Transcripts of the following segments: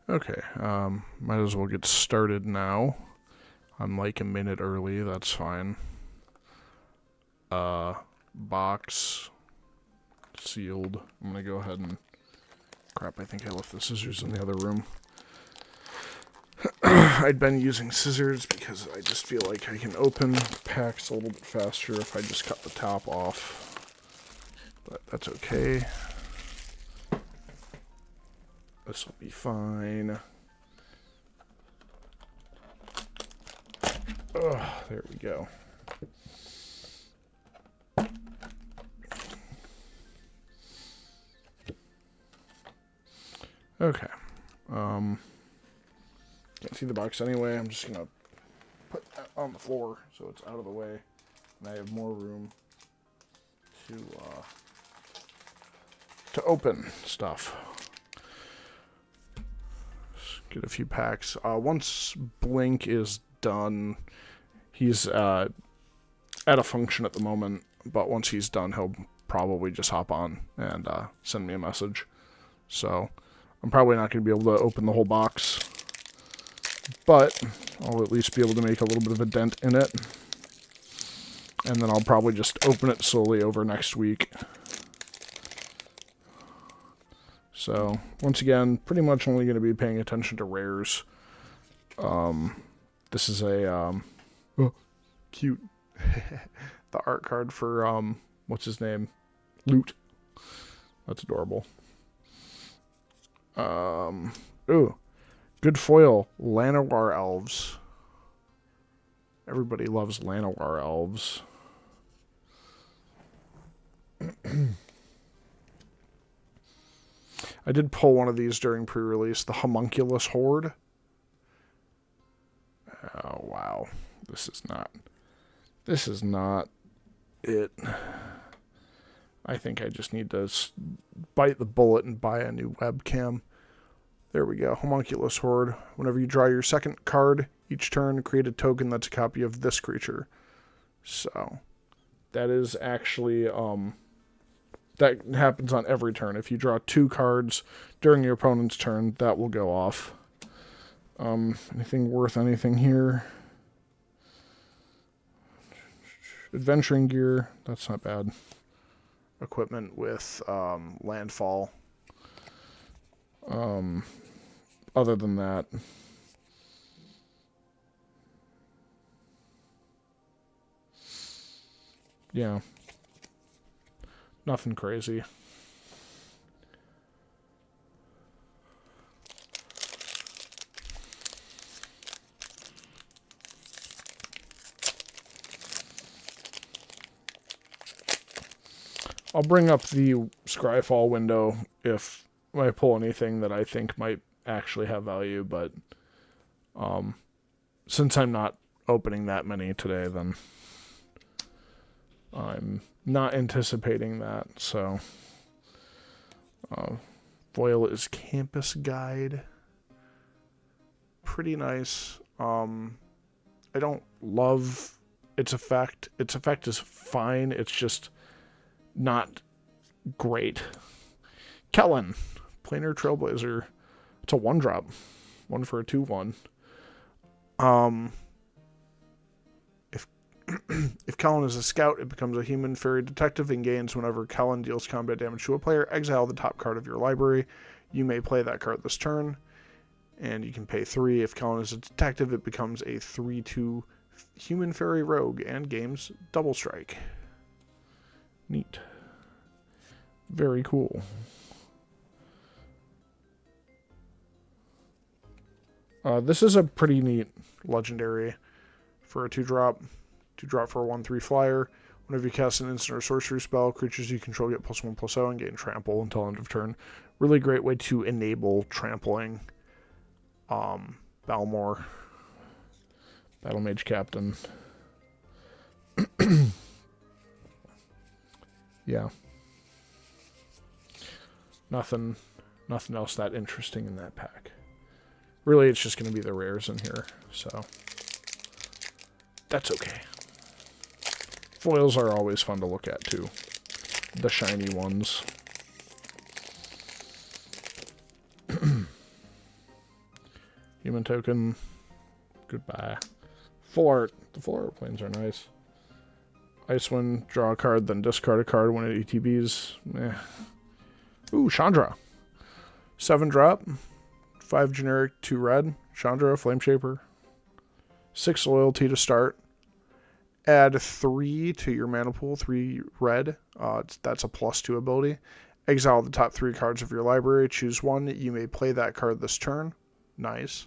Okay, might as well get started now. I'm like a minute early, that's fine. Box sealed. I'm gonna go ahead and... Crap, I think I left the scissors in the other room. I'd been using scissors because I just feel like I can open packs a little bit faster if I just cut the top off. But that's okay. This will be fine. There we go. Okay. Can't see the box anyway. I'm just gonna put that on the floor so it's out of the way, and I have more room to open stuff. Just get a few packs. Once Blink is done, he's at a function at the moment, but once he's done, he'll probably just hop on and send me a message. So I'm probably not going to be able to open the whole box, but I'll at least be able to make a little bit of a dent in it. And then I'll probably just open it slowly over next week. So, once again, pretty much only going to be paying attention to rares. This is a, cute, the art card for, what's his name? Loot. That's adorable. Ooh. Good foil. Llanowar Elves. Everybody loves Llanowar Elves. I did pull one of these during pre-release. The Homunculus Horde. Oh, wow. This is not it. I think I just need to bite the bullet and buy a new webcam. There we go. Homunculus Horde. Whenever you draw your second card each turn, create a token that's a copy of this creature. So, that is actually, that happens on every turn. If you draw 2 cards during your opponent's turn, that will go off. Anything worth anything here? Adventuring gear. That's not bad. Equipment with landfall. Other than that, yeah, nothing crazy. I'll bring up the Scryfall window if I pull anything that I think might actually have value, but since I'm not opening that many today, then I'm not anticipating that. So foil is Campus Guide. Pretty nice. I don't love its effect. Its effect is fine. It's just not great. Kellen, Planar Trailblazer. It's a 1-drop. 1 for a 2/1. If Kellen is a scout, it becomes a human fairy detective and gains whenever Kellen deals combat damage to a player. Exile the top card of your library. You may play that card this turn, and you can pay 3. If Kellen is a detective, it becomes a 3/2 human fairy rogue and gains double strike. Neat. Very cool. This is a pretty neat legendary for a 2-drop. 2-drop for a 1/3 flyer. Whenever you cast an instant or sorcery spell, creatures you control get +1/+0 and gain trample until end of turn. Really great way to enable trampling. Balmor. Battle Mage Captain. Yeah. Nothing else that interesting in that pack. Really, it's just going to be the rares in here, so that's okay. Foils are always fun to look at, too. The shiny ones. Human token. Goodbye. Full art. The full art planes are nice. Icewind, draw a card, then discard a card when it ETBs. Ooh, Chandra. 7 drop. 5 generic, 2 red. Chandra, Flame Shaper. 6 loyalty to start. Add 3 to your mana pool, 3 red. That's a +2 ability. Exile the top 3 cards of your library. Choose one. You may play that card this turn. Nice.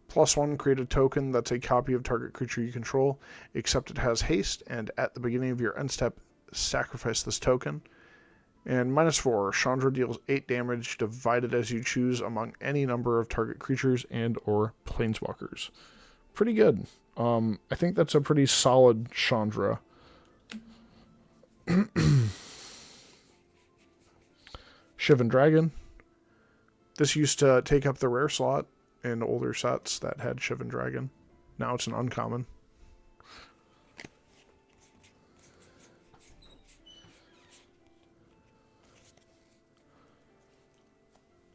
+1, create a token that's a copy of target creature you control, except it has haste, and at the beginning of your end step, sacrifice this token. And -4, Chandra deals 8 damage divided as you choose among any number of target creatures and or planeswalkers. Pretty good. I think that's a pretty solid Chandra. Shivan Dragon. This used to take up the rare slot in older sets that had Shivan Dragon. Now it's an uncommon.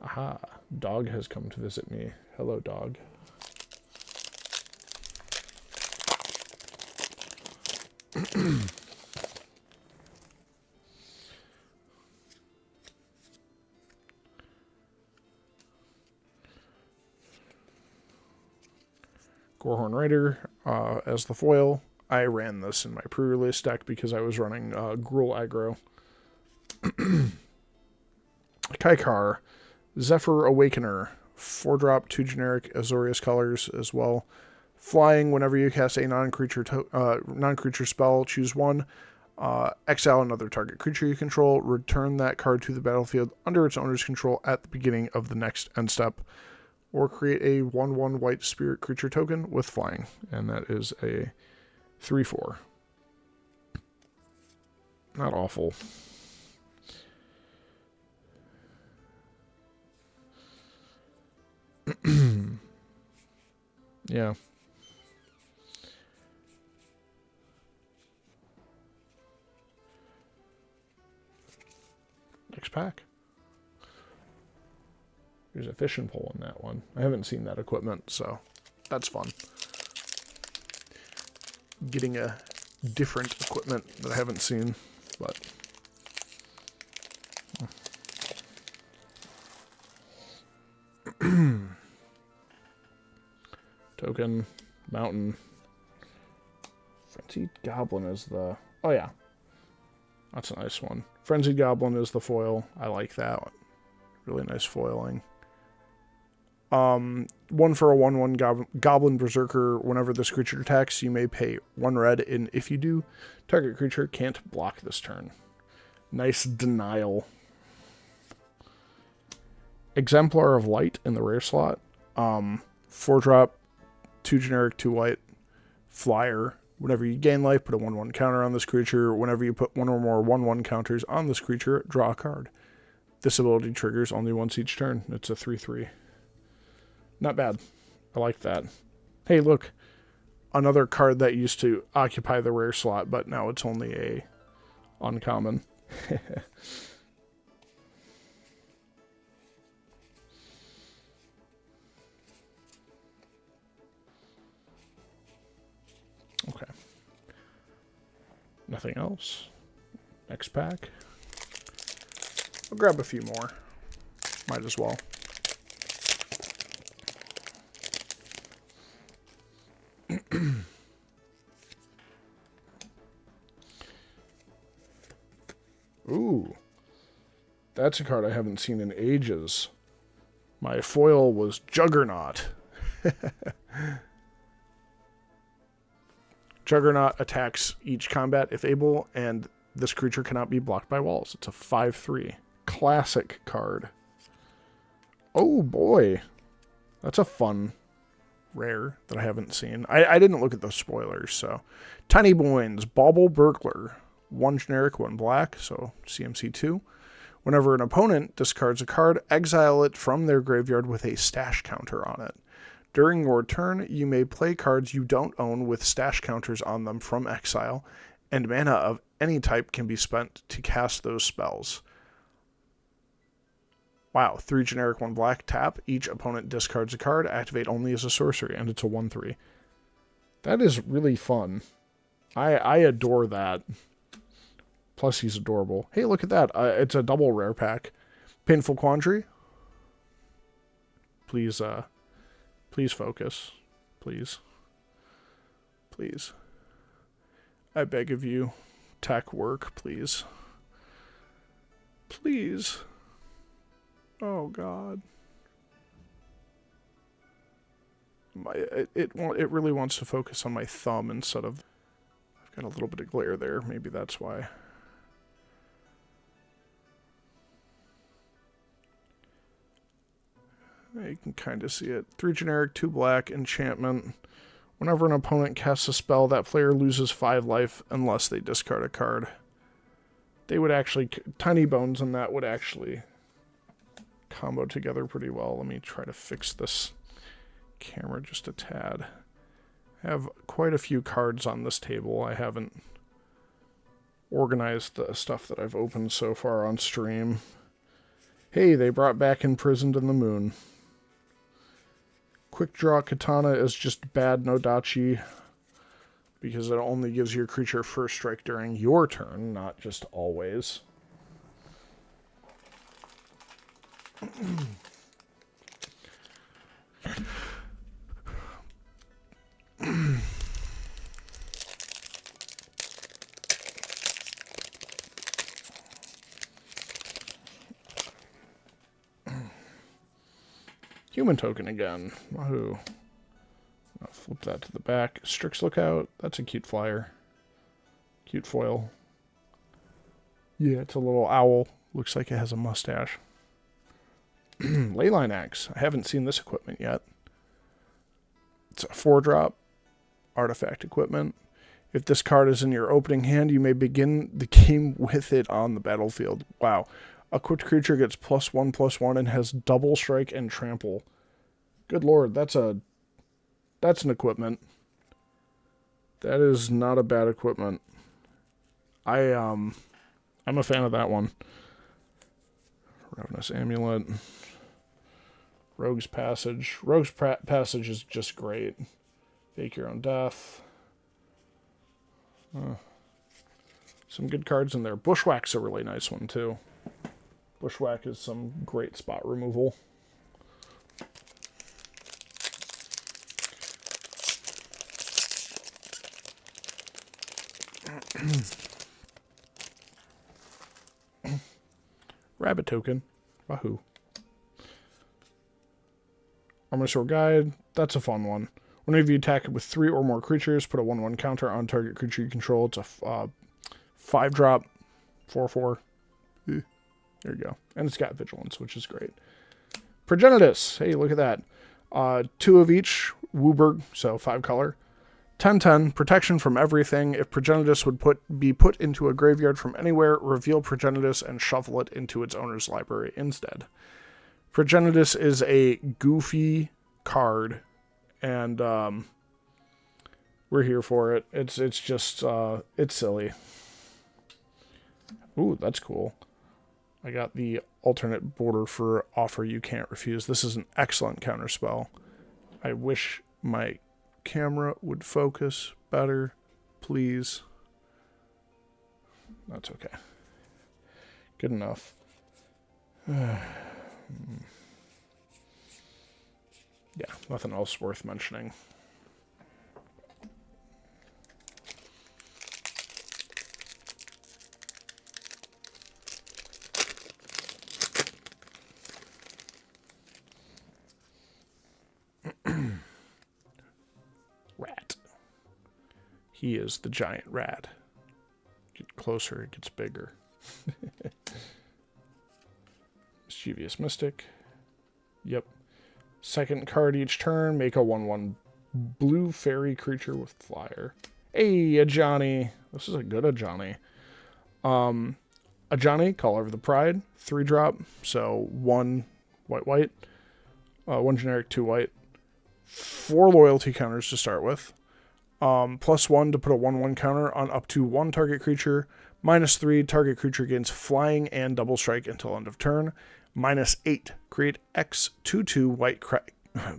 Aha, dog has come to visit me. Hello, dog. Gorehorn Raider as the foil. I ran this in my pre-release deck because I was running Gruul aggro. Kaikar. Zephyr Awakener. 4-drop, 2 generic Azorius colors as well. Flying, whenever you cast a non-creature spell, choose one. Exile another target creature you control. Return that card to the battlefield under its owner's control at the beginning of the next end step. Or create a 1/1 white spirit creature token with flying. And that is a 3/4. Not awful. Yeah. Next pack. There's a fishing pole in that one. I haven't seen that equipment, so that's fun. Getting a different equipment that I haven't seen, but... Token, Mountain. Frenzied Goblin is the... Oh, yeah. That's a nice one. Frenzied Goblin is the foil. I like that. Really nice foiling. 1 for a 1/1 Goblin Berserker. Whenever this creature attacks, you may pay 1 red, and if you do, target creature can't block this turn. Nice denial. Exemplar of Light in the rare slot. 4-drop, 2 generic, 2 white, flyer. Whenever you gain life, put a 1/1 counter on this creature. Whenever you put 1 or more 1/1 counters on this creature, draw a card. This ability triggers only once each turn. It's a 3/3. Not bad. I like that. Hey, look. Another card that used to occupy the rare slot, but now it's only a uncommon. Okay. Nothing else. Next pack. I'll grab a few more. Might as well. Ooh. That's a card I haven't seen in ages. My foil was Juggernaut. Juggernaut attacks each combat if able, and this creature cannot be blocked by walls. It's a 5/3. Classic card. Oh boy. That's a fun rare that I haven't seen. I didn't look at those spoilers, so. Tiny Boynes, Bauble Burglar. 1 generic, 1 black, so CMC 2. Whenever an opponent discards a card, exile it from their graveyard with a stash counter on it. During your turn, you may play cards you don't own with stash counters on them from exile, and mana of any type can be spent to cast those spells. Wow, 3 generic, 1 black, tap. Each opponent discards a card, activate only as a sorcery, and it's a 1/3. That is really fun. I adore that. Plus, he's adorable. Hey, look at that. It's a double rare pack. Painful Quandary. Please, please focus. Please. Please. I beg of you. Tech work, please. Please. Oh, God. It really wants to focus on my thumb instead of... I've got a little bit of glare there. Maybe that's why. You can kind of see it. 3 generic, 2 black, enchantment. Whenever an opponent casts a spell, that player loses 5 life unless they discard a card. They would actually... Tiny Bones and that would actually combo together pretty well. Let me try to fix this camera just a tad. I have quite a few cards on this table. I haven't organized the stuff that I've opened so far on stream. Hey, they brought back Imprisoned in the Moon. Quick Draw Katana is just bad Nodachi because it only gives your creature first strike during your turn, not just always. Human token again. Wahoo. I'll flip that to the back. Strix Lookout. That's a cute flyer. Cute foil. Yeah, it's a little owl. Looks like it has a mustache. Leyline Axe. I haven't seen this equipment yet. It's a 4-drop artifact equipment. If this card is in your opening hand, you may begin the game with it on the battlefield. Wow. Equipped creature gets +1/+1 and has double strike and trample. Good lord, that's an equipment. That is not a bad equipment. I'm a fan of that one. Ravenous Amulet. Rogue's Passage. Rogue's Passage is just great. Fake Your Own Death. Some good cards in there. Bushwhack's a really nice one, too. Bushwhack is some great spot removal. Rabbit token. Wahoo. Armosaur Guide. That's a fun one. Whenever you attack it with 3 or more creatures, put a 1/1 counter on target creature you control. It's a 5-drop, 4/4. There you go. And it's got Vigilance, which is great. Progenitus. Hey, look at that. 2 of each. Wooburg, so 5 color. 10/10. Protection from everything. If Progenitus would be put into a graveyard from anywhere, reveal Progenitus and shuffle it into its owner's library instead. Progenitus is a goofy card, and we're here for it. It's just it's silly. Ooh, that's cool. I got the alternate border for Offer You Can't Refuse. This is an excellent counterspell. I wish my camera would focus better, please. That's okay. Good enough. Yeah, nothing else worth mentioning. Rat. He is the giant rat. Get closer, it gets bigger. Mischievous Mystic. Yep. Second card each turn. Make a 1/1 blue fairy creature with flyer. Hey, Ajani. This is a good Ajani. Ajani, Color of the Pride. 3-drop. So 1 white. 1 generic, 2 white. 4 loyalty counters to start with. +1 to put a 1/1 counter on up to 1 target creature. -3, target creature gains flying and double strike until end of turn. -8, create X 2/2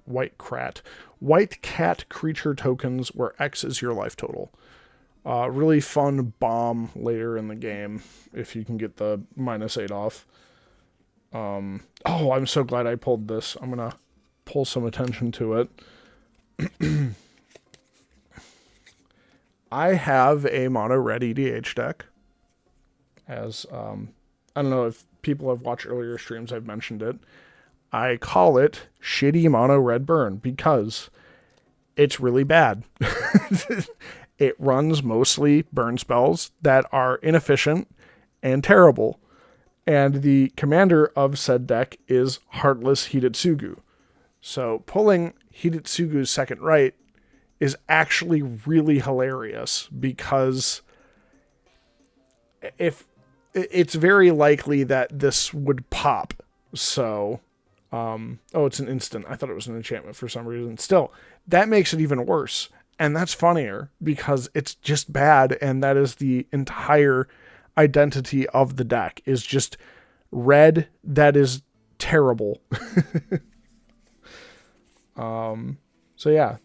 white cat creature tokens where X is your life total. Really fun bomb later in the game if you can get the -8 off. Oh, I'm so glad I pulled this. I'm going to pull some attention to it. I have a mono red EDH deck. As I don't know if people have watched earlier streams, I've mentioned it. I call it shitty mono red burn because it's really bad. It runs mostly burn spells that are inefficient and terrible. And the commander of said deck is Heartless Hidetsugu. So pulling Hidetsugu's second right is actually really hilarious because if it's very likely that this would pop. So, oh, it's an instant. I thought it was an enchantment for some reason. Still, that makes it even worse. And that's funnier because it's just bad. And that is the entire identity of the deck, is just red that is terrible. So yeah,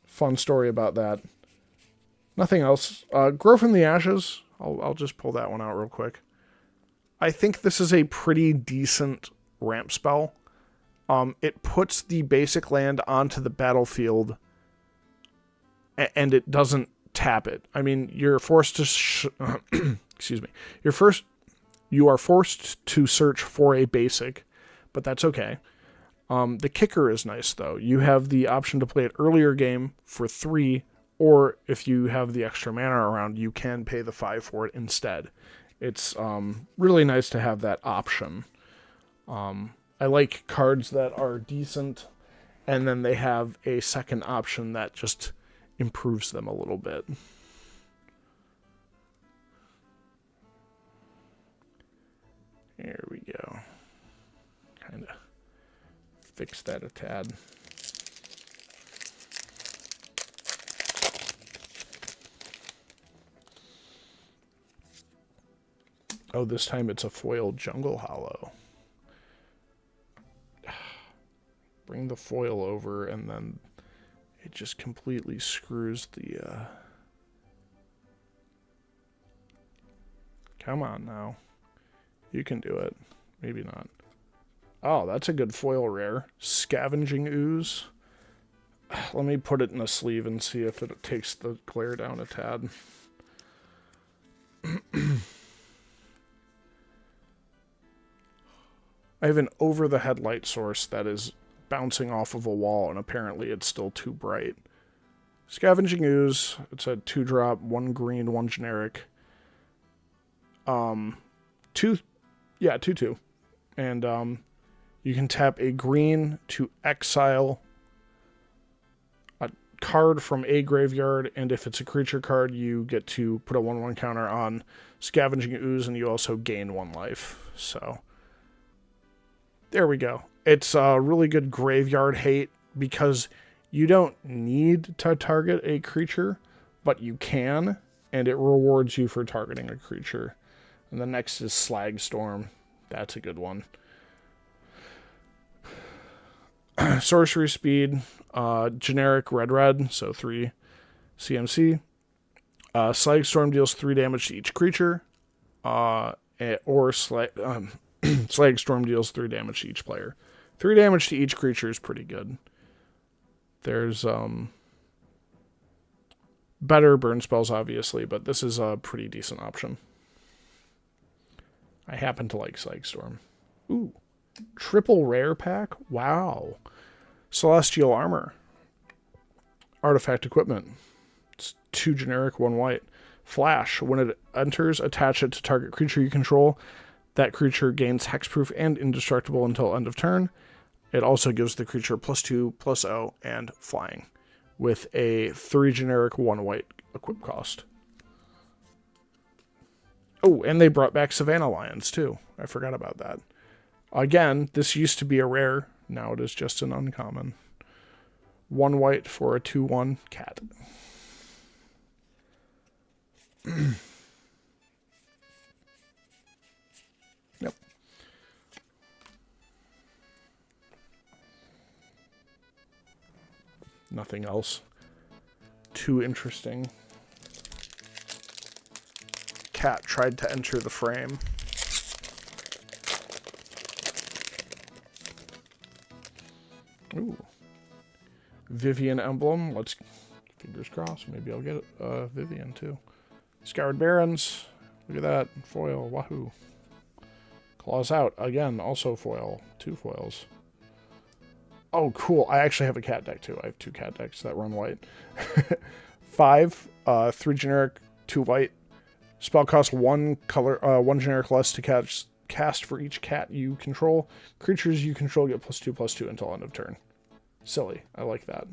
fun story about that. Nothing else. Grow from the Ashes. I'll just pull that one out real quick. I think this is a pretty decent ramp spell. It puts the basic land onto the battlefield and it doesn't tap it. I mean, you're forced to excuse me. You are forced to search for a basic, but that's okay. The kicker is nice though. You have the option to play it earlier game for 3, or if you have the extra mana around, you can pay the 5 for it instead. It's really nice to have that option. I like cards that are decent, and then they have a second option that just improves them a little bit. There we go. Kind of fix that a tad. Oh, this time it's a foil Jungle Hollow. Bring the foil over and then it just completely screws the... Come on now. You can do it. Maybe not. Oh, that's a good foil rare. Scavenging Ooze. Let me put it in a sleeve and see if it takes the glare down a tad. I have an over-the-head light source that is bouncing off of a wall, and apparently it's still too bright. Scavenging Ooze. It's a 2-drop, 1 green, 1 generic. 2/2. And you can tap a green to exile a card from a graveyard, and if it's a creature card, you get to put a 1/1 counter on Scavenging Ooze, and you also gain 1 life. So there we go. It's a really good graveyard hate because you don't need to target a creature, but you can, and it rewards you for targeting a creature. And the next is Slag Storm. That's a good one. Sorcery speed, generic red, so 3 CMC. Slag Storm deals 3 damage to each creature, or Slag Storm deals 3 damage to each player. 3 damage to each creature is pretty good. There's better burn spells, obviously, but this is a pretty decent option. I happen to like Slag Storm. Ooh. Triple rare pack? Wow. Celestial Armor. Artifact Equipment. It's 2 generic, 1 white. Flash. When it enters, attach it to target creature you control. That creature gains hexproof and indestructible until end of turn. It also gives the creature +2/+0 and flying with a 3 generic, 1 white equip cost. Oh, and they brought back Savannah Lions, too. I forgot about that. Again, this used to be a rare. Now it is just an uncommon. 1 white for a 2/1 cat. Yep. Nothing else too interesting. Cat tried to enter the frame. Ooh. Vivian emblem. Let's, fingers crossed, maybe I'll get Vivian too. Scoured Barons. Look at that. Foil. Wahoo. Claws out. Again, also foil. 2 foils. Oh, cool. I actually have a cat deck too. I have 2 cat decks that run white. 5, 3 generic, 2 white. Spell costs 1 color, 1 generic less to cast for each cat you control. Creatures you control get +2/+2 until end of turn. Silly. I like that.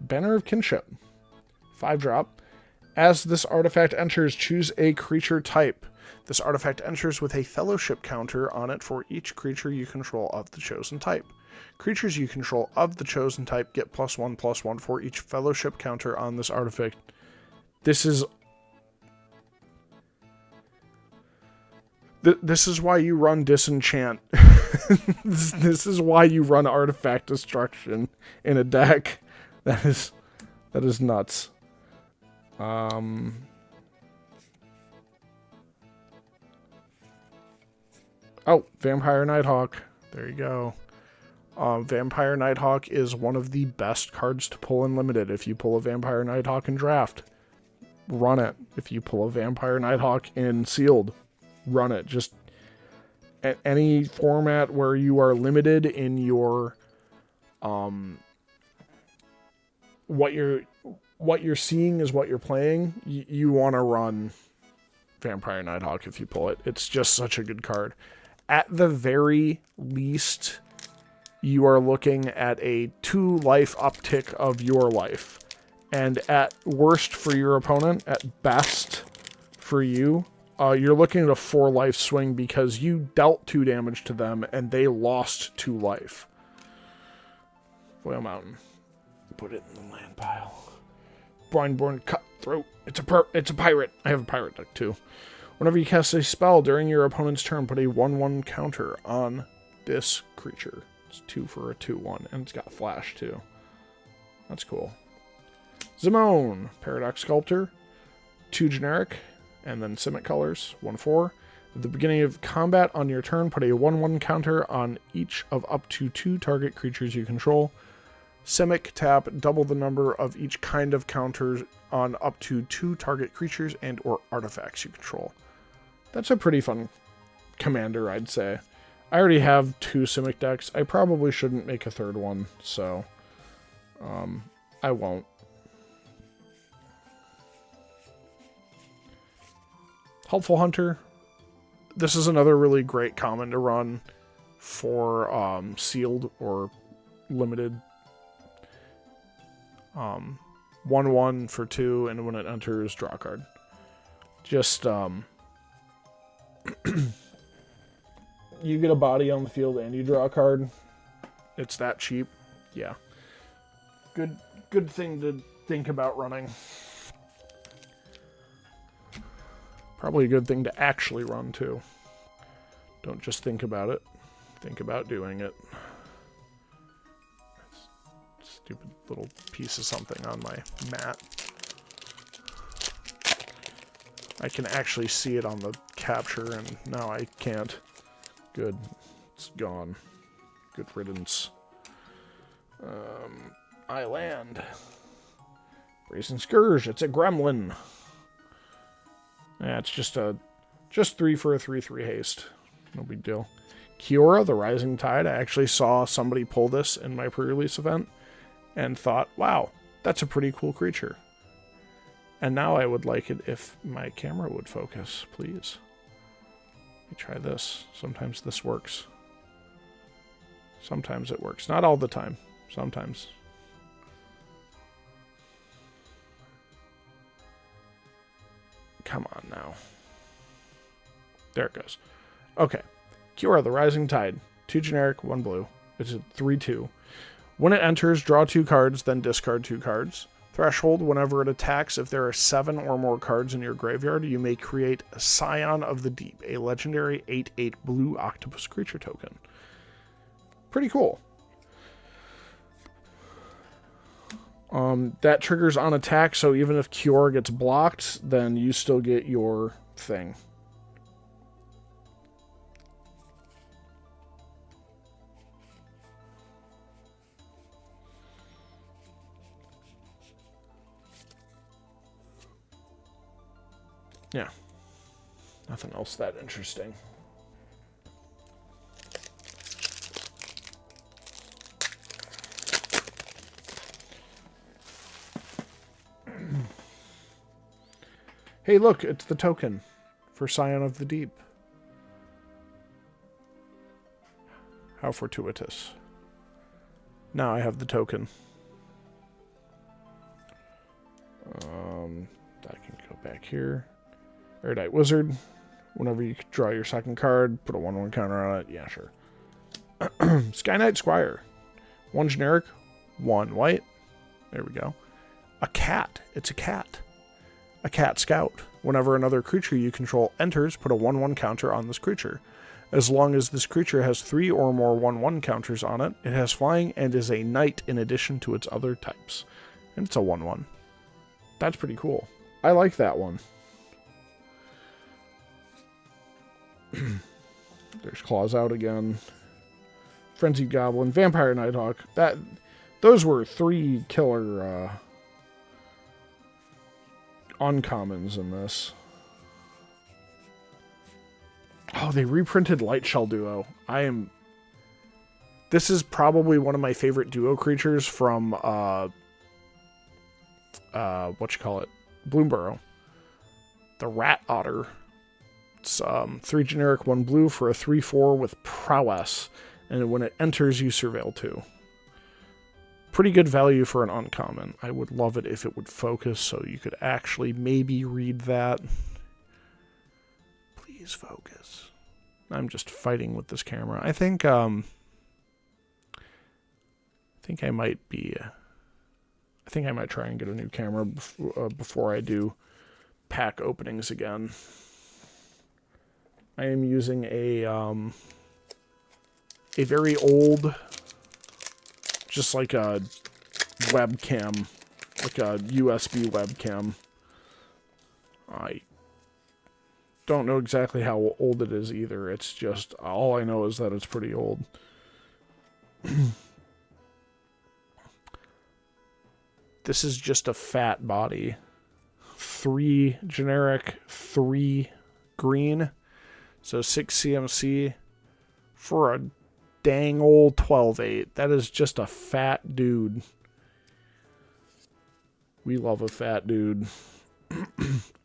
Banner of Kinship. 5-drop. As this artifact enters, choose a creature type. This artifact enters with a fellowship counter on it for each creature you control of the chosen type. Creatures you control of the chosen type get +1/+1 for each fellowship counter on this artifact. This is why you run Disenchant. This is why you run Artifact Destruction in a deck. That is nuts. Oh, Vampire Nighthawk. There you go. Vampire Nighthawk is one of the best cards to pull in Limited. If you pull a Vampire Nighthawk in Draft, run it. If you pull a Vampire Nighthawk in Sealed, run it. Just at any format where you are limited in your what you're seeing is what you're playing. You want to run Vampire Nighthawk if you pull it. It's just such a good card. At the very least, you are looking at a 2 life uptick of your life. And at worst for your opponent, at best for you, you're looking at a 4 life swing because you dealt 2 damage to them and they lost 2 life. Foil Mountain. Put it in the land pile. Blindborn Cutthroat. It's a pirate. I have a pirate deck too. Whenever you cast a spell during your opponent's turn, put a 1/1 counter on this creature. It's 2 for a 2/1, and it's got flash too. That's cool. Zimone, Paradox Sculptor, 2 generic, and then Simic colors, 1/4. At the beginning of combat on your turn, put a 1/1 counter on each of up to 2 target creatures you control. Simic, tap, double the number of each kind of counters on up to 2 target creatures and or artifacts you control. That's a pretty fun commander, I'd say. I already have 2 Simic decks. I probably shouldn't make a 3rd one, so I won't. Helpful Hunter. This is another really great common to run for Sealed or Limited. 1/1 for 2, and when it enters, draw a card. Just, you get a body on the field and you draw a card. It's that cheap. Yeah. Good thing to think about running. Probably a good thing to actually run, too. Don't just think about it. Think about doing it. Stupid little piece of something on my mat. I can actually see it on the capture, and now I can't. Good. It's gone. Good riddance. I land. Brazen Scourge. It's a gremlin. Yeah, it's just 3 for a 3/3 haste. No big deal. Kiora, the Rising Tide. I actually saw somebody pull this in my pre-release event and thought, wow, that's a pretty cool creature. And now I would like it if my camera would focus, please. Let me try this. Sometimes this works. Sometimes it works. Not all the time. Sometimes. Come on now. There it goes. Okay. Kiora, the Rising Tide. 2 generic, 1 blue. It's a 3/2. When it enters, draw 2 cards, then discard 2 cards. Threshold, whenever it attacks, if there are 7 or more cards in your graveyard, you may create a Scion of the Deep, a legendary 8/8 blue octopus creature token. Pretty cool. That triggers on attack, so even if Cure gets blocked, then you still get your thing. Yeah. Nothing else that interesting. Hey, look, it's the token for Scion of the Deep. How fortuitous. Now I have the token. I can go back here. Erudite Wizard. Whenever you draw your second card, put a 1/1 counter on it. Yeah, sure. Sky Knight Squire. 1 generic, 1 white. There we go. A cat. It's a cat. A cat scout. Whenever another creature you control enters, put a 1/1 counter on this creature. As long as this creature has 3 or more 1/1 counters on it, it has flying and is a knight in addition to its other types. And it's a 1/1. That's pretty cool. I like that one. There's Claws Out again. Frenzied Goblin, Vampire Nighthawk. Those were 3 killer uncommons in this. Oh, they reprinted Lightshell Duo. This is probably one of my favorite duo creatures from Bloomburrow. The Rat Otter. It's 3 generic, 1 blue for a 3/4 with prowess. And when it enters, you surveil 2. Pretty good value for an uncommon. I would love it if it would focus so you could actually maybe read that. Please focus. I'm just fighting with this camera. I think I might try and get a new camera before I do pack openings again. I am using a very old, just like a webcam, like a USB webcam. I don't know exactly how old it is either. It's just, all I know is that it's pretty old. This is just a fat body. 3 generic, 3 green. So 6 CMC for a dang old 12/8. That is just a fat dude. We love a fat dude.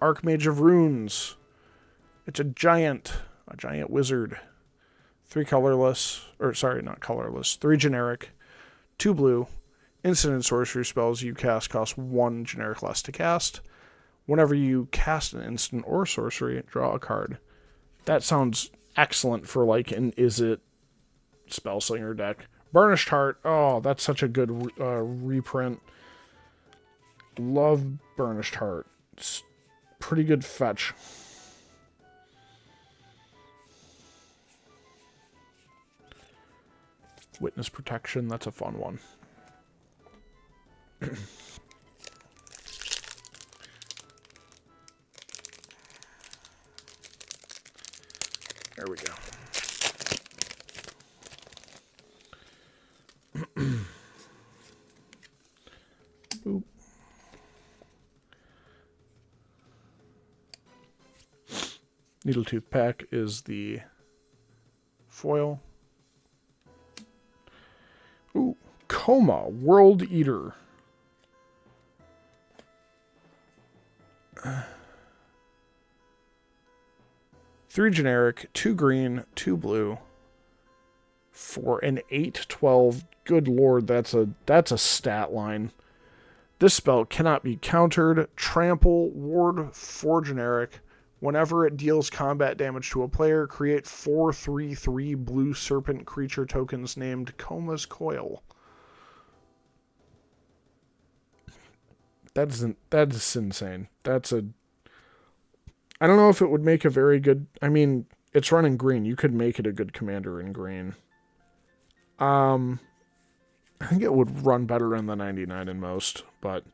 Archmage of Runes. It's a giant wizard. 3 colorless, or sorry, not colorless. 3 generic, 2 blue. Instant and sorcery spells you cast cost 1 generic less to cast. Whenever you cast an instant or sorcery, draw a card. That sounds excellent for like an Izzet Spellslinger deck. Burnished Heart. Oh, that's such a good reprint. Love Burnished Heart. It's pretty good fetch. Witness Protection. That's a fun one. There we go. Boop. Needletooth Pack is the foil. Ooh, Coma, World Eater. Three generic, 2 green, 2 blue, for an 8/12. Good lord, that's a stat line. This spell cannot be countered. Trample, ward, 4 generic. Whenever it deals combat damage to a player, create 4/3/3 blue serpent creature tokens named Coma's Coil. that is insane. That's a... I don't know if it would make a very good... I mean, it's running green. You could make it a good commander in green. I think it would run better in the 99 in most, but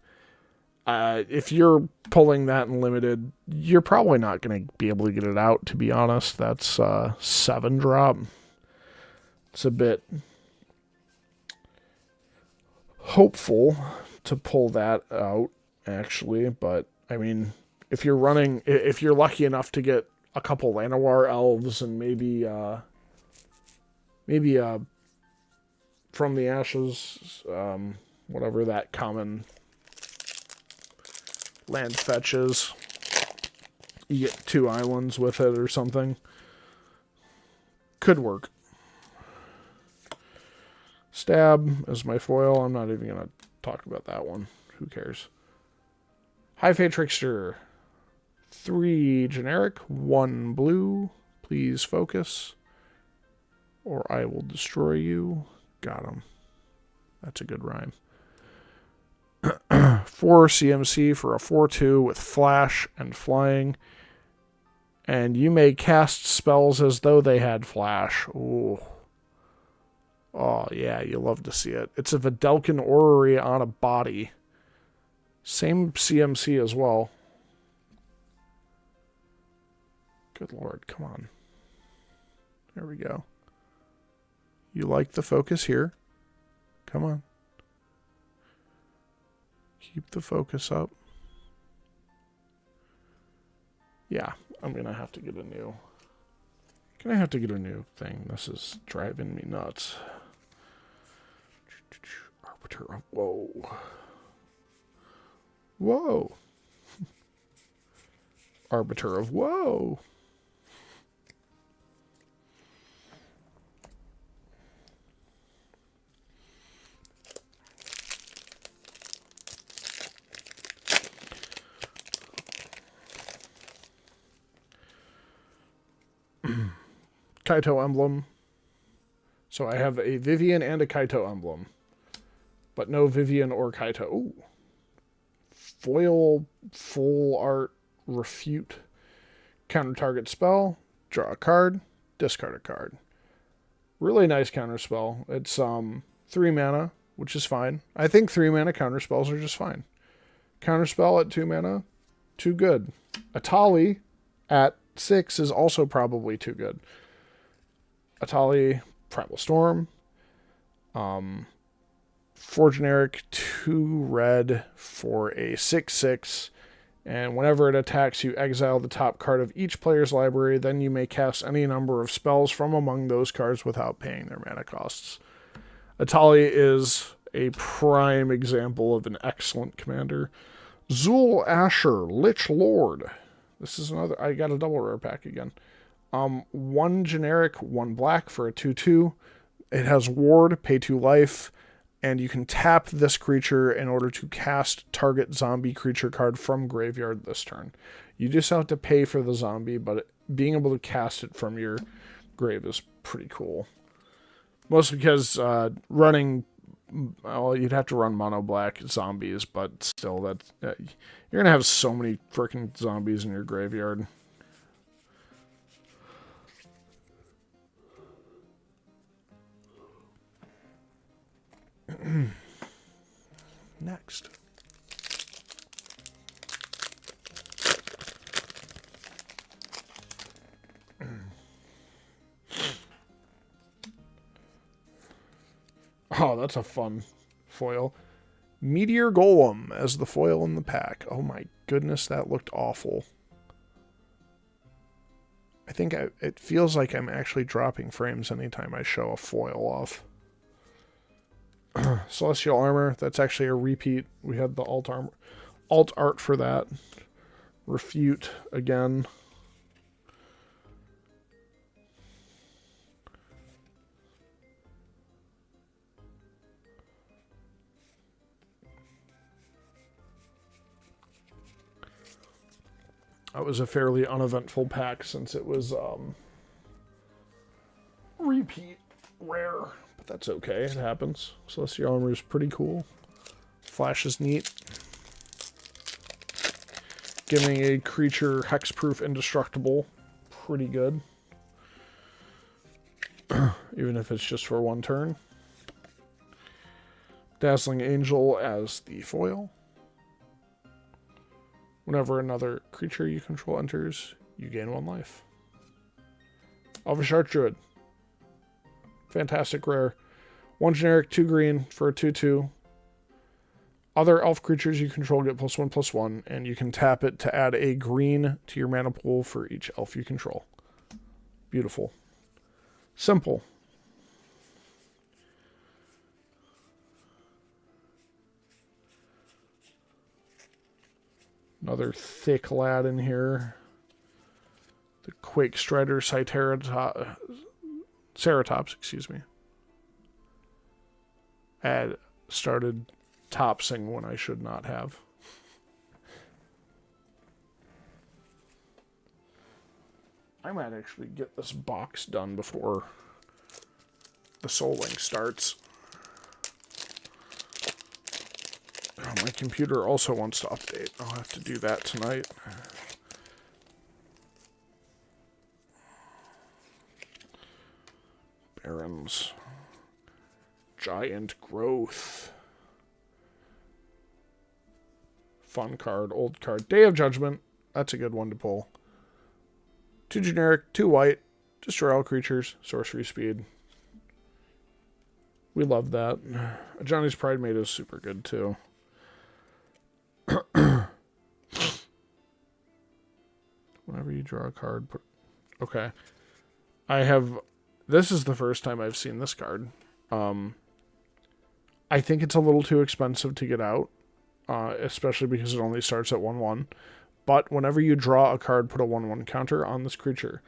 if you're pulling that in limited, you're probably not going to be able to get it out, to be honest. That's 7 drop. It's a bit hopeful to pull that out, actually, but I mean, if you're lucky enough to get a couple Llanowar elves and maybe From the Ashes, whatever that common land fetches, you get 2 islands with it or something. Could work. Stab as my foil. I'm not even going to talk about that one. Who cares? High Fate Trickster. 3 generic, 1 blue. Please focus, or I will destroy you. Got him. That's a good rhyme. 4 CMC for a 4/2 with flash and flying. And you may cast spells as though they had flash. Ooh. Oh, yeah, you love to see it. It's a Videlkin Orrery on a body. Same CMC as well. Good lord, come on. There we go. You like the focus here? Come on. Keep the focus up. Yeah, I'm gonna have to get a new... Gonna have to get a new thing. This is driving me nuts. Arbiter of Woe. Whoa. Arbiter of Woe. Kaito emblem. So I have a Vivian and a Kaito emblem, but no Vivian or Kaito. Ooh. Foil full art refute. Counter target spell. Draw a card. Discard a card. Really nice counter spell. It's 3 mana, which is fine. I think 3 mana counter spells are just fine. Counter spell at 2 mana, too good. Atali at 6 is also probably too good. Atali, Primal Storm, 4 generic, 2 red for a 6/6, and whenever it attacks, you exile the top card of each player's library, then you may cast any number of spells from among those cards without paying their mana costs. Atali is a prime example of an excellent commander. Zul Asher, Lich Lord. This is another... I got a double rare pack again. 1 generic, 1 black for a 2/2. It has ward, pay 2 life, and you can tap this creature in order to cast target zombie creature card from graveyard this turn. You just have to pay for the zombie, but being able to cast it from your grave is pretty cool. Mostly because running... Well, you'd have to run mono black zombies, but still, that's you're gonna have so many freaking zombies in your graveyard. Next. Oh, that's a fun foil. Meteor Golem as the foil in the pack. Oh my goodness, that looked awful. I think it feels like I'm actually dropping frames anytime I show a foil off. Celestial Armor, that's actually a repeat. We had the alt art for that. Refute again. That was a fairly uneventful pack since it was repeat rare. But that's okay, it happens. Celestial Armor is pretty cool. Flash is neat. Giving a creature hexproof indestructible. Pretty good. Even if it's just for one turn. Dazzling Angel as the foil. Whenever another creature you control enters, you gain 1 life. Elvish Archdruid. Fantastic rare. 1 generic, 2 green for a 2/2. Other elf creatures you control get +1/+1, and you can tap it to add a green to your mana pool for each elf you control. Beautiful. Simple. Another thick lad in here. The Quake Strider Ceratops, excuse me. Started topsing when I should not have. I might actually get this box done before the Soul Link starts. Oh, my computer also wants to update. I'll have to do that tonight. Barons. Giant Growth. Fun card, old card. Day of Judgment. That's a good one to pull. 2 generic, 2 white. Destroy all creatures. Sorcery speed. We love that. Johnny's Pride Mate is super good too. Whenever you draw a card, okay. This is the first time I've seen this card. I think it's a little too expensive to get out, especially because it only starts at 1/1. But whenever you draw a card, put a 1/1 counter on this creature.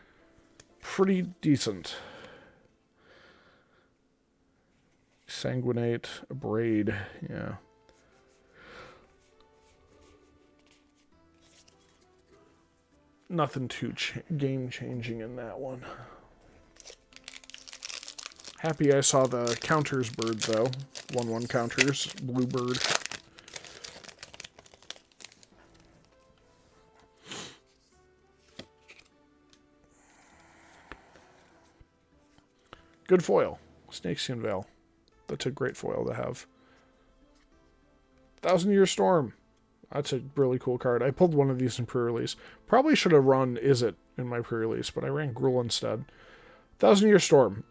Pretty decent. Sanguinate, Abrade, yeah. Nothing too game-changing in that one. Happy I saw the counters bird, though. 1/1 counters, blue bird. Good foil. Snakeskin Veil. That's a great foil to have. 1,000-Year Storm. That's a really cool card. I pulled one of these in pre-release. Probably should have run Izzet in my pre-release, but I ran Gruul instead. 1,000-Year Storm.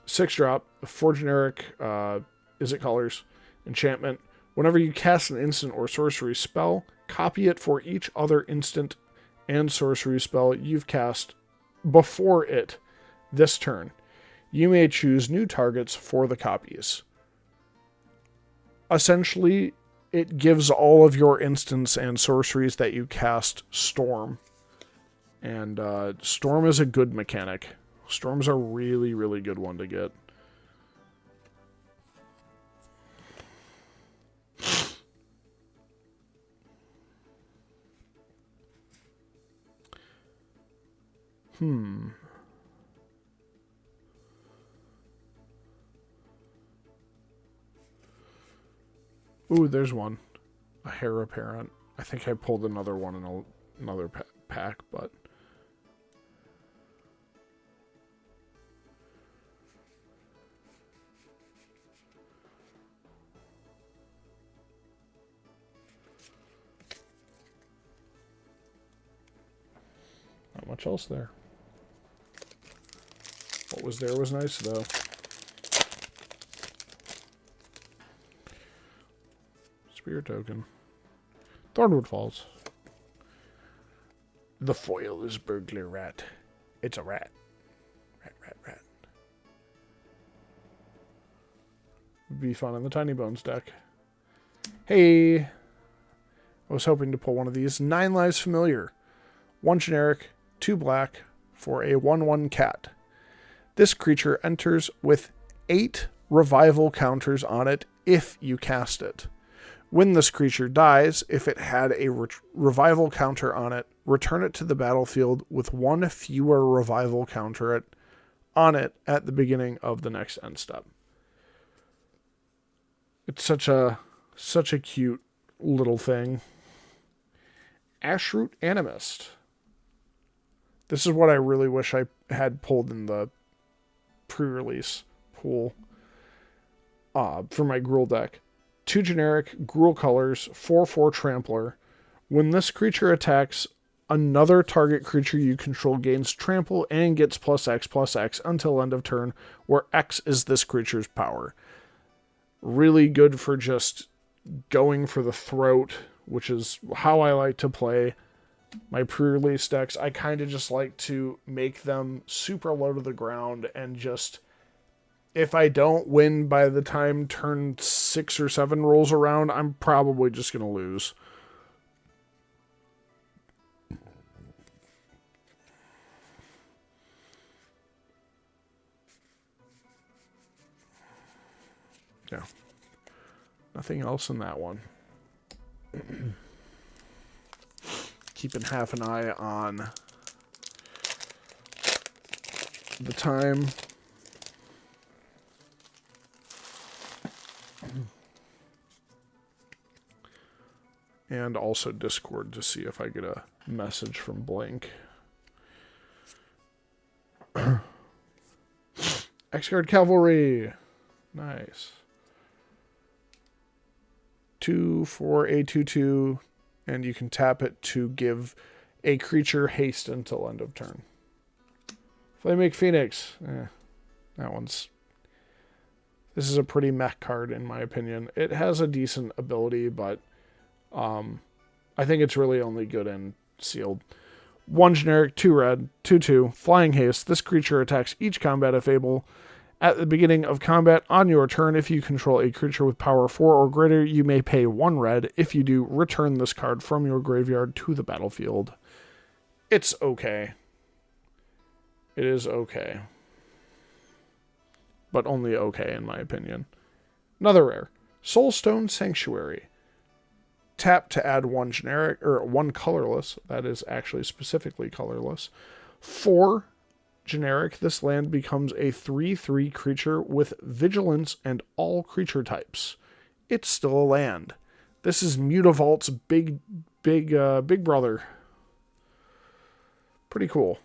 6-drop, 4 generic, Izzet colors, enchantment. Whenever you cast an instant or sorcery spell, copy it for each other instant and sorcery spell you've cast before it this turn. You may choose new targets for the copies. Essentially, it gives all of your instants and sorceries that you cast Storm. And Storm is a good mechanic. Storm's a really, really good one to get. Ooh, there's one. A Heir Apparent. I think I pulled another one in another pack, but... Not much else there. What was there was nice, though. Spirit Token. Thornwood Falls. The foil is Burglar Rat. It's a rat. Rat. Would be fun in the Tiny Bones deck. Hey! I was hoping to pull one of these. 9 Lives Familiar. 1 generic, 2 black for a 1/1 cat. This creature enters with 8 revival counters on it if you cast it. When this creature dies, if it had a revival counter on it, return it to the battlefield with 1 fewer revival counter on it at the beginning of the next end step. It's such a cute little thing. Ashroot Animist. This is what I really wish I had pulled in the pre-release pool for my Gruul deck. 2 generic, Gruul colors, 4/4 Trampler. When this creature attacks, another target creature you control gains trample and gets +X/+X until end of turn, where X is this creature's power. Really good for just going for the throat, which is how I like to play my pre-release decks. I kind of just like to make them super low to the ground and just, if I don't win by the time turn 6 or 7 rolls around, I'm probably just going to lose. Yeah. Nothing else in that one. Keeping half an eye on the time. And also Discord to see if I get a message from Blink. X-Guard Cavalry. Nice. 2 for a 2/2, and you can tap it to give a creature haste until end of turn. Flaming Phoenix. That one's... This is a pretty mech card, in my opinion. It has a decent ability, but I think it's really only good in sealed. 1 generic, 2 red, 2/2, Flying Haste. This creature attacks each combat if able. At the beginning of combat on your turn, if you control a creature with power 4 or greater, you may pay 1 red. If you do, return this card from your graveyard to the battlefield. It's okay. It is okay. But only okay, in my opinion. Another rare. Soulstone Sanctuary. Tap to add 1 generic, or 1 colorless. That is actually specifically colorless. 4 generic, this land becomes a 3/3 creature with vigilance and all creature types. It's still a land. This is Mutavault's big brother. Pretty cool.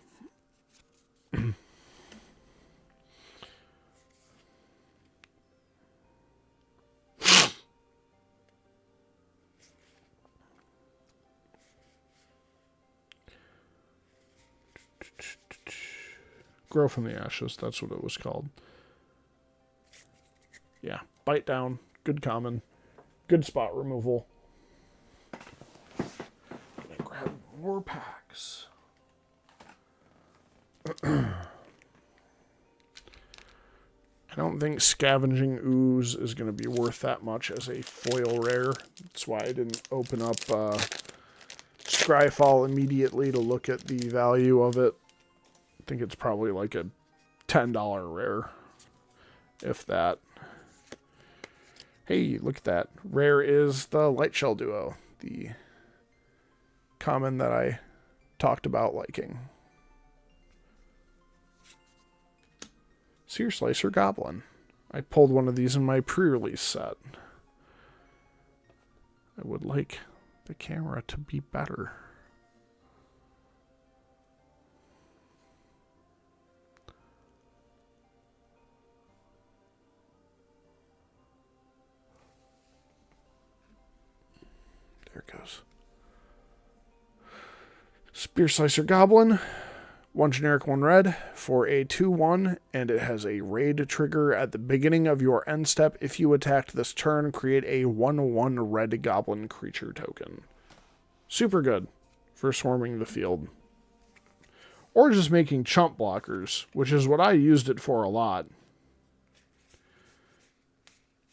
Grow from the Ashes, that's what it was called. Yeah, bite down, good common, good spot removal. Gonna grab more packs. I don't think Scavenging Ooze is going to be worth that much as a foil rare. That's why I didn't open up Scryfall immediately to look at the value of it. I think it's probably like a $10 rare, if that. Hey, look at that. Rare is the Lightshell Duo, the common that I talked about liking. Seer Slicer Goblin. I pulled one of these in my pre-release set. I would like the camera to be better. There it goes. Spear Slicer Goblin. 1 generic, 1 red for a 2/1, and it has a raid trigger at the beginning of your end step. If you attacked this turn, create a 1/1 red goblin creature token. Super good for swarming the field. Or just making chump blockers, which is what I used it for a lot.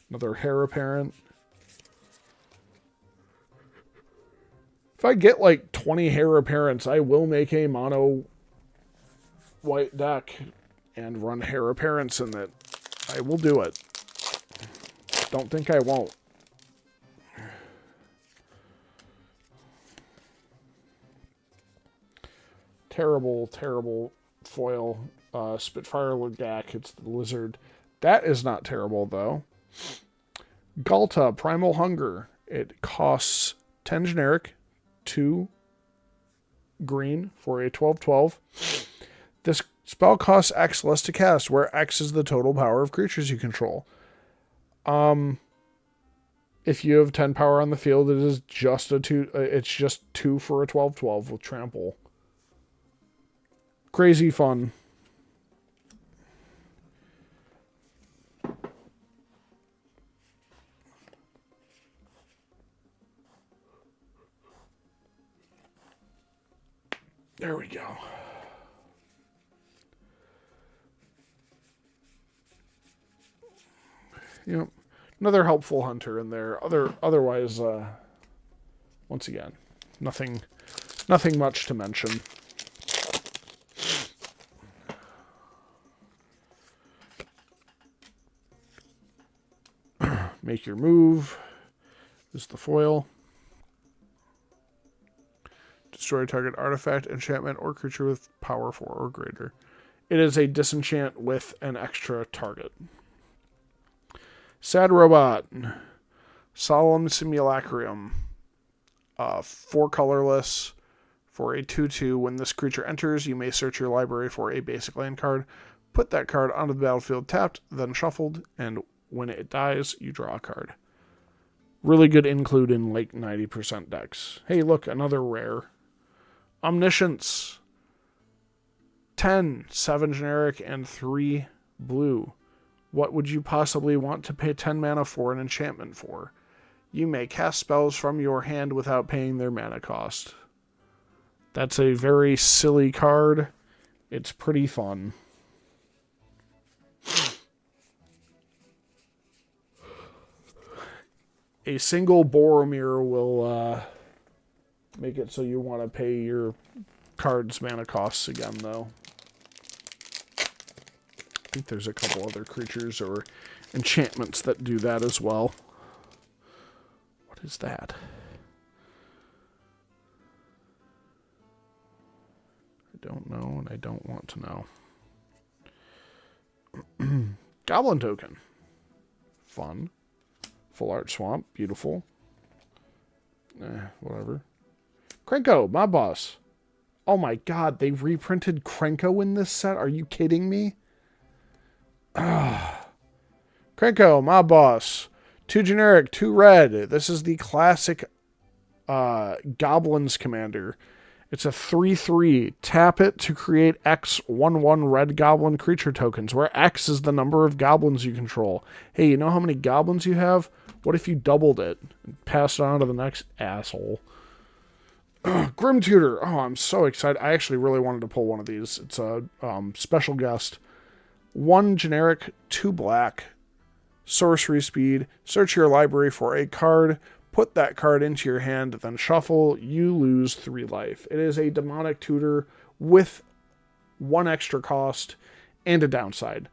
Another Heir Apparent. If I get like 20 Heir Apparents, I will make a mono white deck and run Heir Apparents in it. I will do it. Don't think I won't. Terrible, terrible foil. Spitfire Lugak. It's the lizard. That is not terrible, though. Galta, Primal Hunger. It costs 10 generic, 2 green for a 12/12. This spell costs X less to cast, where X is the total power of creatures you control. If you have 10 power on the field, it is just a 2. It's just 2 for a 12/12 with trample. Crazy fun. There we go. Yep. Another helpful hunter in there. Otherwise, once again, nothing much to mention. Make your move. This is the foil. Destroy target artifact, enchantment, or creature with power 4 or greater. It is a disenchant with an extra target. Sad Robot. Solemn Simulacrum. 4 colorless. For a 2/2, when this creature enters, you may search your library for a basic land card. Put that card onto the battlefield tapped, then shuffled, and when it dies, you draw a card. Really good include in like 90% decks. Hey, look, another rare. Omniscience. 10, 7 generic, and 3 blue. What would you possibly want to pay 10 mana for an enchantment for? You may cast spells from your hand without paying their mana cost. That's a very silly card. It's pretty fun. A single Boromir will make it so you want to pay your card's mana costs again, though. I think there's a couple other creatures or enchantments that do that as well. What is that? I don't know, and I don't want to know. Goblin token. Fun. Full art swamp. Beautiful. Whatever. Krenko, my boss. Oh my god, they reprinted Krenko in this set? Are you kidding me? Krenko, my boss. 2 generic, 2 red. This is the classic Goblins commander. It's a 3/3. Tap it to create X 1/1 red goblin creature tokens, where X is the number of goblins you control. Hey, you know how many goblins you have? What if you doubled it and passed it on to the next asshole? Grim Tutor. Oh, I'm so excited. I actually really wanted to pull one of these. It's a special guest. 1 generic, 2 black. Sorcery speed. Search your library for a card. Put that card into your hand, then shuffle. You lose 3 life. It is a demonic tutor with 1 extra cost and a downside.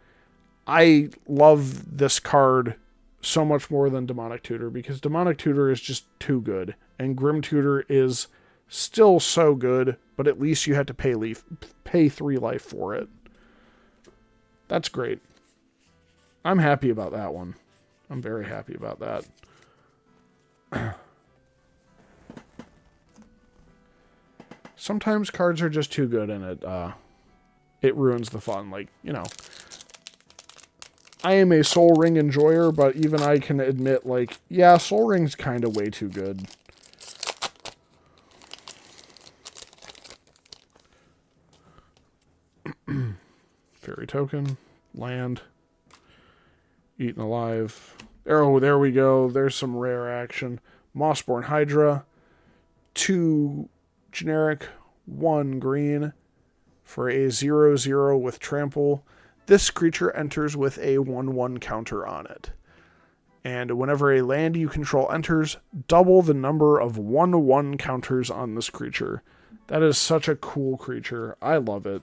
I love this card so much more than demonic tutor because demonic tutor is just too good, and grim tutor is still so good, but at least you had to pay 3 life for it. That's great. I'm happy about that one. I'm very happy about that. Sometimes cards are just too good and it ruins the fun. Like, you know, I am a Soul Ring enjoyer, but even I can admit, like, yeah, Soul Ring's kind of way too good. Fairy token, land, eaten alive. Oh, there we go. There's some rare action. Mossborn Hydra, 2 generic, 1 green for a 0/0 with trample. This creature enters with a 1/1 counter on it. And whenever a land you control enters, double the number of 1/1 counters on this creature. That is such a cool creature. I love it.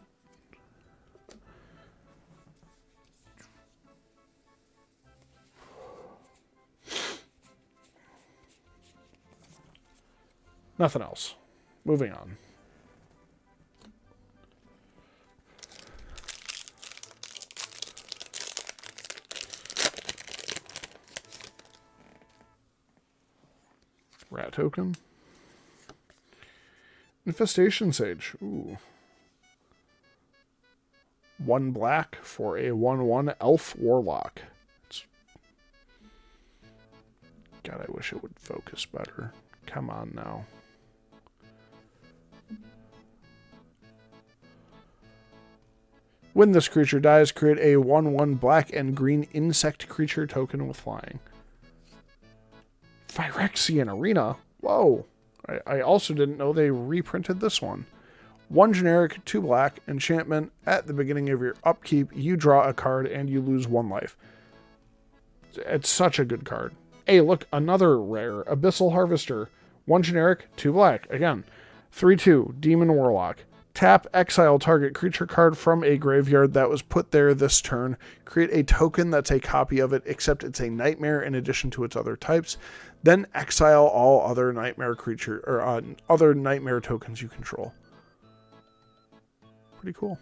Nothing else. Moving on. Rat token. Infestation Sage. Ooh. 1 black for a 1/1 elf warlock. God, I wish it would focus better. Come on now. When this creature dies, create a 1/1 black and green insect creature token with flying. Phyrexian Arena? Whoa. I also didn't know they reprinted this one. 1 generic, 2 black, enchantment. At the beginning of your upkeep, you draw a card and you lose 1 life. It's such a good card. Hey, look, another rare. Abyssal Harvester. 1 generic, 2 black. Again, 3/2, Demon Warlock. Tap, exile target creature card from a graveyard that was put there this turn. Create a token that's a copy of it, except it's a nightmare in addition to its other types. Then exile all other nightmare creature or other nightmare tokens you control. Pretty cool.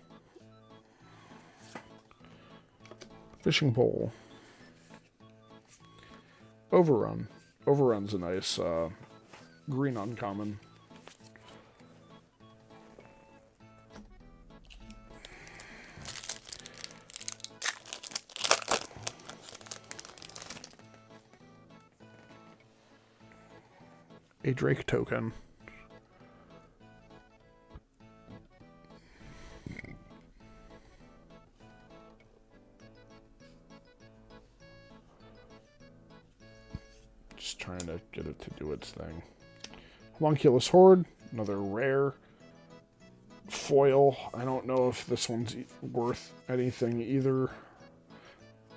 Fishing pole. Overrun. Overrun's a nice green uncommon. A Drake token. Just trying to get it to do its thing. Homunculus Horde, another rare. Foil. I don't know if this one's worth anything either.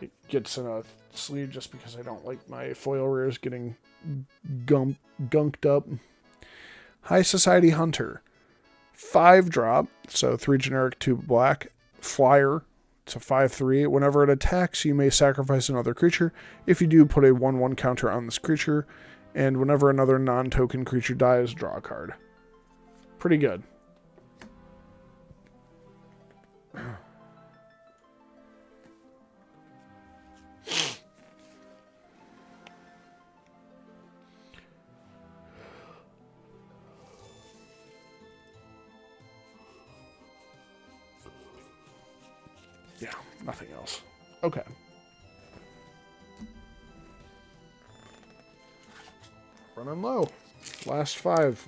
It gets in a sleeve just because I don't like my foil rares getting gunked up. High Society Hunter. 5 drop, so 3 generic, 2 black. Flyer. It's a 5/3. Whenever it attacks, you may sacrifice another creature. If you do, put a 1/1 counter on this creature. And whenever another non-token creature dies, draw a card. Pretty good. Yeah, nothing else. Okay. Running low. Last 5.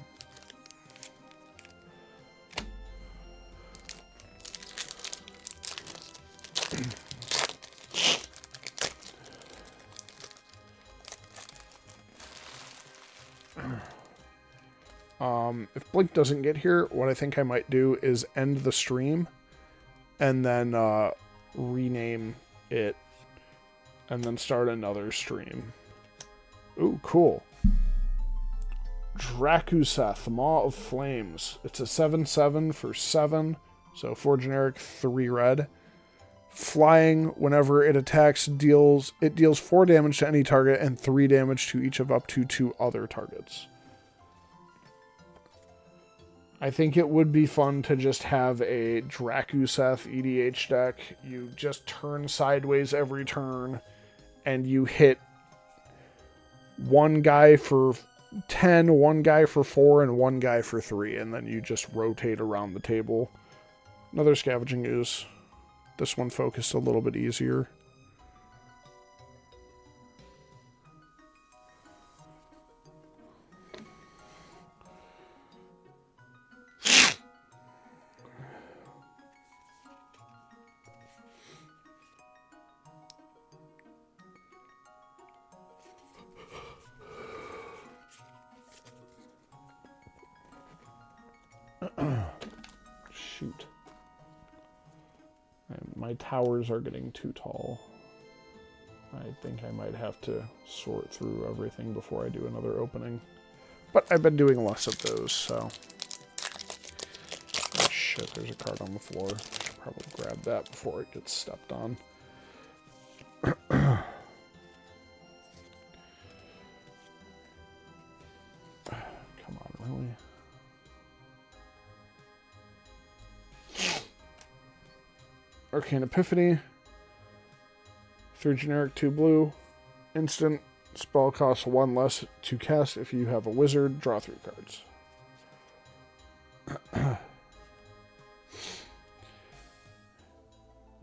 If Blink doesn't get here, what I think I might do is end the stream and then rename it and then start another stream. Ooh, cool. Drakuseth, Maw of Flames. It's a 7/7 for 7, so 4 generic, 3 red. Flying, whenever it attacks, it deals 4 damage to any target and 3 damage to each of up to 2 other targets. I think it would be fun to just have a Drakuseth EDH deck. You just turn sideways every turn, and you hit one guy for 10, one guy for 4, and one guy for 3, and then you just rotate around the table. Another Scavenging Ooze. This one focused a little bit easier. Shoot. My towers are getting too tall. I think I might have to sort through everything before I do another opening. But I've been doing less of those, so... Oh shit, there's a card on the floor. Should probably grab that before it gets stepped on. Come on, really? Arcane Epiphany. 3 generic, 2 blue. Instant. Spell costs 1 less to cast if you have a wizard. Draw 3 cards.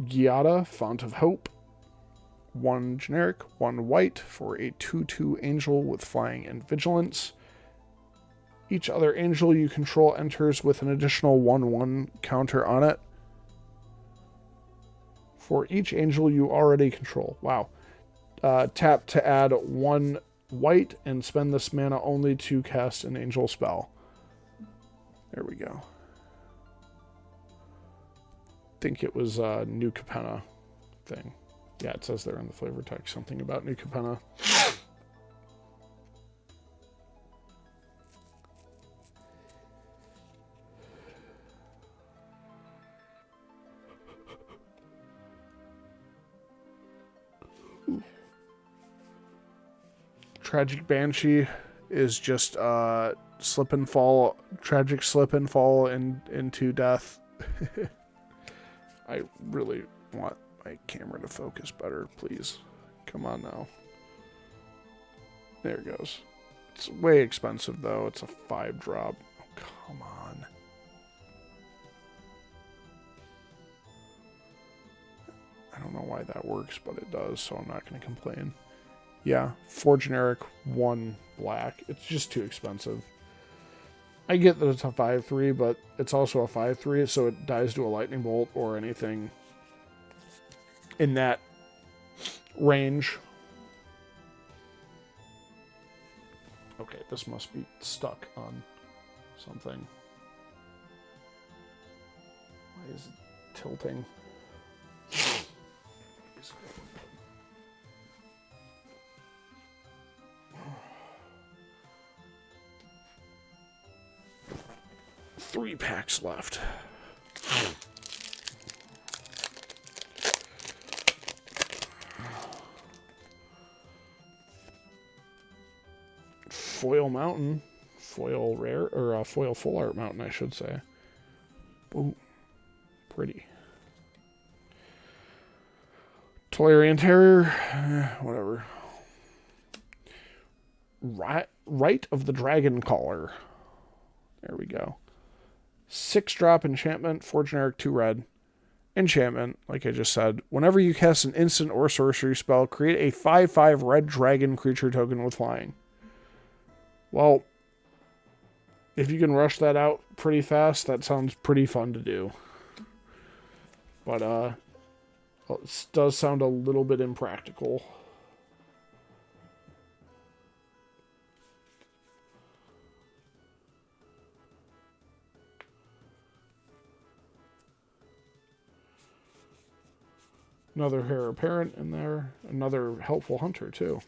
Giada, Font of Hope. 1 generic, 1 white for a 2/2 angel with flying and vigilance. Each other angel you control enters with an additional 1/1 counter on it. For each angel you already control. Wow. Tap to add 1 white and spend this mana only to cast an angel spell. There we go. Think it was a New Capenna thing. Yeah, it says there in the flavor text something about New Capenna. Tragic Banshee is just slip and fall, tragic slip and fall into death. I really want my camera to focus better, please. Come on now. There it goes. It's way expensive though. It's a 5-drop. Oh, come on. I don't know why that works, but it does, so I'm not going to complain. Yeah, 4 generic, 1 black. It's just too expensive. I get that it's a 5/3, but it's also a 5/3, so it dies to a lightning bolt or anything in that range. Okay, this must be stuck on something. Why is it tilting? Three packs left. Foil Mountain. Foil Rare, or Foil Full Art Mountain, I should say. Ooh, pretty. Tolarian Terrier, whatever. Rite of the Dragon Caller. There we go. 6-drop enchantment, 4 generic, 2 red. Enchantment, like I just said. Whenever you cast an instant or sorcery spell, create a 5/5 red dragon creature token with flying. Well, if you can rush that out pretty fast, that sounds pretty fun to do. But, it does sound a little bit impractical. Another Heir Apparent in there. Another Helpful Hunter, too.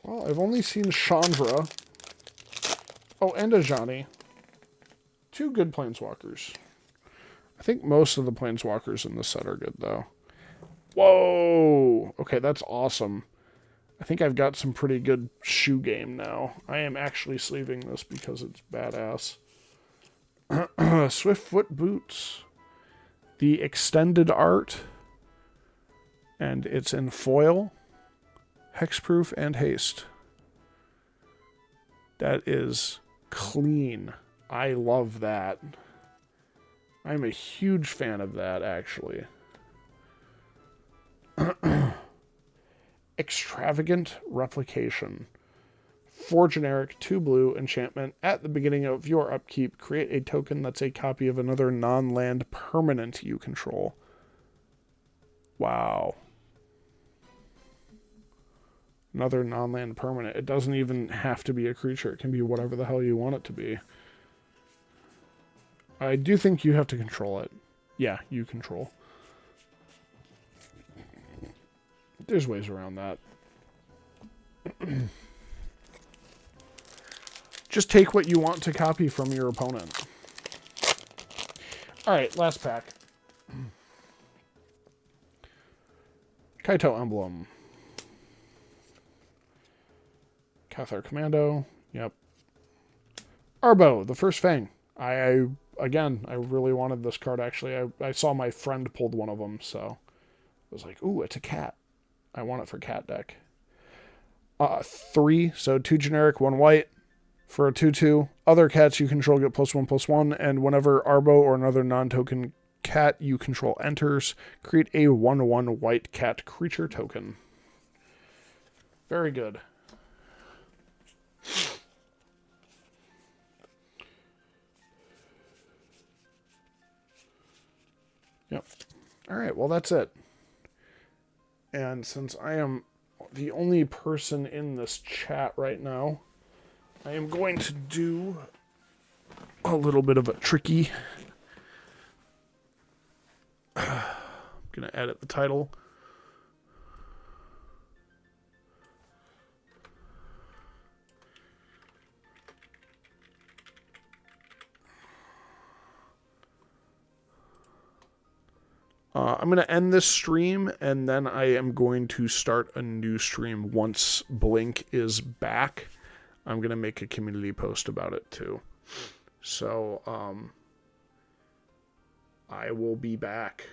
Well, I've only seen Chandra. Oh, and a Ajani. 2 good Planeswalkers. I think most of the Planeswalkers in this set are good, though. Whoa! Okay, that's awesome. I think I've got some pretty good shoe game now. I am actually sleeving this because it's badass. Swiftfoot Boots. The extended art. And it's in foil, hexproof, and haste. That is clean. I love that. I'm a huge fan of that, actually. Extravagant Replication. 4 generic, 2 blue enchantment. At the beginning of your upkeep, create a token that's a copy of another non-land permanent you control. Wow. Another non-land permanent. It doesn't even have to be a creature. It can be whatever the hell you want it to be. I do think you have to control it. Yeah, you control. There's ways around that. Just take what you want to copy from your opponent. Alright, last pack. Kaito Emblem. Cathar Commando. Yep. Arbo, the First Fang. I really wanted this card, actually. I saw my friend pulled one of them, so I was like, ooh, it's a cat. I want it for cat deck. 3, so 2 generic, 1 white for a 2/2. Other cats you control get +1/+1, and whenever Arbo or another non-token cat you control enters, create a 1/1 white cat creature token. Very good. Yep. All right, well, that's it. And since I am the only person in this chat right now, I am going to do a little bit of a tricky. I'm going to edit the title. I'm going to end this stream, and then I am going to start a new stream once Blink is back. I'm going to make a community post about it, too. So, I will be back.